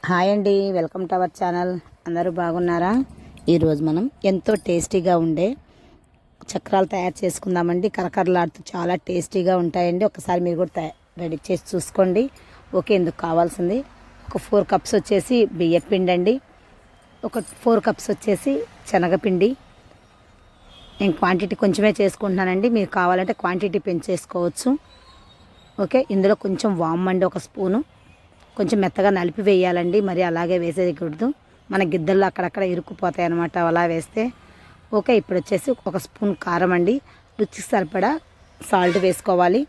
Hi అండి, welcome to our channel. అందరూ బాగున్నారా? ఈరోజు మనం ఎంతో టేస్టీగా ఉండే చక్రాలు తయారు చేసుకుందామండి. కరకరలాడుతూ చాలా టేస్టీగా ఉంటాయండి. ఒకసారి మీరు కూడా రెడీ చేసి చూసుకోండి. ఓకే, ఇందుకు కావాల్సింది ఒక 4 కప్స్ వచ్చేసి బియ్యపిండి అండి, ఒక 4 కప్స్ వచ్చేసి శనగపిండి. నేను క్వాంటిటీ కొంచెమే చేసుకుంటున్నానండి, మీరు కావాలంటే క్వాంటిటీ పెంచేసుకోవచ్చు. ఓకే, ఇందులో కొంచెం వామ్ అండి, ఒక స్పూను. కొంచెం మెత్తగా నలిపి వేయాలండి, మరి అలాగే వేసేయకూడదు. మన గిద్దల్లో అక్కడక్కడ ఇరుక్కుపోతాయి అన్నమాట అలా వేస్తే. ఓకే, ఇప్పుడు వచ్చేసి ఒక స్పూన్ కారం అండి, రుచికి సరిపడా సాల్ట్ వేసుకోవాలి.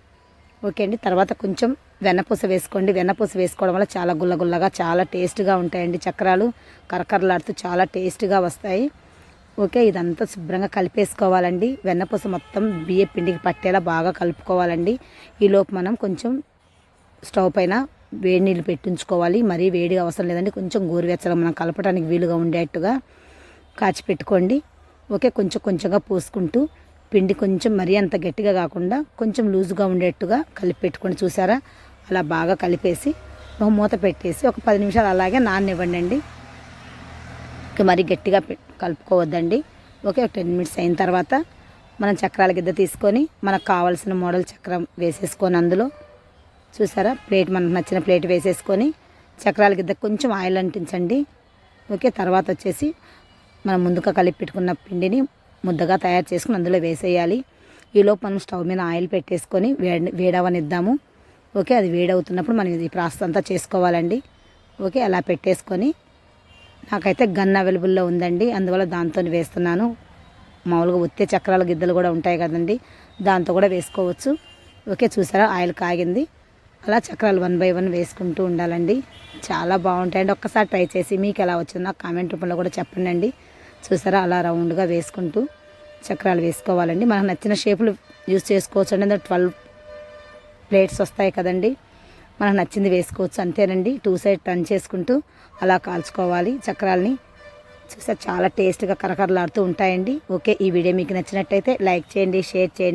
ఓకే అండి, తర్వాత కొంచెం వెన్నపూస వేసుకోండి. వెన్నపూస వేసుకోవడం వల్ల చాలా గుల్లగుల్లగా చాలా టేస్ట్గా ఉంటాయండి. చక్రాలు కరకరలాడుతూ చాలా టేస్ట్గా వస్తాయి. ఓకే, ఇదంతా శుభ్రంగా కలిపేసుకోవాలండి. వెన్నపూస మొత్తం బియ్య పిండికి పట్టేలా బాగా కలుపుకోవాలండి. ఈలోపు మనం కొంచెం స్టవ్ పైన వేడి నీళ్ళు పెట్టించుకోవాలి. మరీ వేడిగా అవసరం లేదండి, కొంచెం గోరువెచ్చగా మనం కలపడానికి వీలుగా ఉండేట్టుగా కాచి పెట్టుకోండి. ఓకే, కొంచెం కొంచెంగా పోసుకుంటూ పిండి కొంచెం మరీ అంత గట్టిగా కాకుండా కొంచెం లూజుగా ఉండేట్టుగా కలిపి పెట్టుకోండి. చూసారా, అలా బాగా కలిపేసి ఒక మూత పెట్టేసి ఒక 10 నిమిషాలు అలాగే నాననివ్వండి అండి. మరీ గట్టిగా కలుపుకోవద్దండి. ఓకే, ఒక 10 మినిట్స్ అయిన తర్వాత మనం చక్రాల గిద్ద తీసుకొని మనకు కావాల్సిన మోడల్ చక్రం వేసేసుకొని అందులో చూసారా ప్లేట్, మనకు నచ్చిన ప్లేట్ వేసేసుకొని చక్రాల గిద్ద కొంచెం ఆయిల్ అంటించండి. ఓకే, తర్వాత వచ్చేసి మనం ముందుగా కలిపి పెట్టుకున్న పిండిని ముద్దగా తయారు చేసుకుని అందులో వేసేయాలి. ఈలోపు మనం స్టవ్ మీద ఆయిల్ పెట్టేసుకొని వేడవనిద్దాము. ఓకే, అది వేడవుతున్నప్పుడు మనం ఈ ప్రాసెస్ అంతా చేసుకోవాలండి. ఓకే, అలా పెట్టేసుకొని నాకైతే గన్ అవైలబుల్లో ఉందండి, అందువల్ల దాంతో వేస్తున్నాను. మామూలుగా ఒత్తే చక్రాల గిద్దలు కూడా ఉంటాయి కదండి, దాంతో కూడా వేసుకోవచ్చు. ఓకే, చూసారా ఆయిల్ కాగింది. అలా చక్రాలు 1 బై 1 వేసుకుంటూ ఉండాలండి. చాలా బాగుంటాయండి. ఒక్కసారి ట్రై చేసి మీకు ఎలా వచ్చిందో నాకు కామెంట్ రూపంలో కూడా చెప్పండి అండి. చూసారా, అలా రౌండ్గా వేసుకుంటూ చక్రాలు వేసుకోవాలండి. మనకు నచ్చిన షేపులు యూజ్ చేసుకోవచ్చు అండి. అందులో 12 ప్లేట్స్ వస్తాయి కదండి, మనకు నచ్చింది వేసుకోవచ్చు. అంతేనండి, 2 సైడ్ టర్న్ చేసుకుంటూ అలా కాల్చుకోవాలి చక్రాలని. చూసారా, చాలా టేస్ట్గా కరకరలాడుతూ ఉంటాయండి. ఓకే, ఈ వీడియో మీకు నచ్చినట్టయితే లైక్ చేయండి, షేర్ చేయండి.